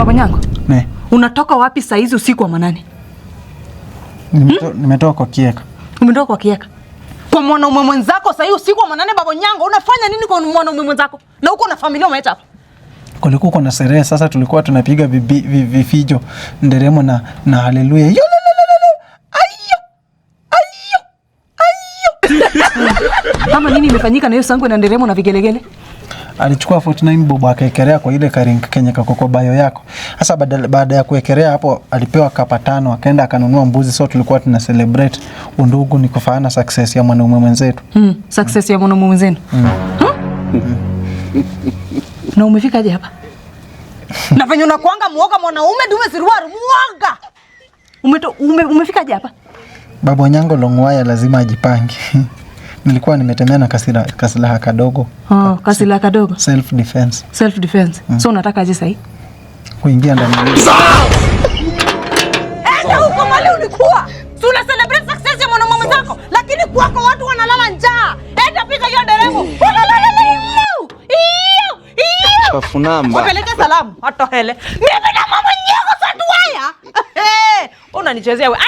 Baba Nyango. Ne. Unatoka wapi saa hizi usiku wa manane? Nimetoka kwa Kieka. Umetoka kwa Kieka? Kwa mwanaume mwenzako saa hizi usiku wa manane Baba Nyango, unafanya nini kwa mwanaume mwenzako? Na uko na familia umeacha hapa? Kulikuwa kuna sherehe, sasa tulikuwa tunapiga vifijo, nderemo na haleluya. Ayo. Kama nini imefanyika na hiyo sangwe na nderemo na vigelegele? Alichukua 49 bob akaekelea kwa ile karinga Kenya kwa bayo yako. Sasa baada ya kuekelea hapo alipewa kapa 5 akaenda akanunua mbuzi, so tulikuwa tuna celebrate undugu ni kufaana success ya mwanaume mwenzetu. Success ya mwanaume mwenzenu. Na umefikaje hapa? Na venye unakuanga muoga mwanaume dume siruaru muoga. Umefikaje hapa? Baba Nyango Longwaya lazima ajipange. Nilikuwa nimetemea na kasilaha kadogo. Kasilaha kadogo. Self defense. Self defense. So unataka aje sasa? Kuingia ndani. Huko mali ulikuwa. Si una celebrate success ya mwanaume mwenzako, lakini kwako watu wanalala njaa. Enda piga hiyo deremo. Bafunamba. Wapeleke salamu hata hele. Mimi na mama nyako sanduaya. Unanichezea wewe.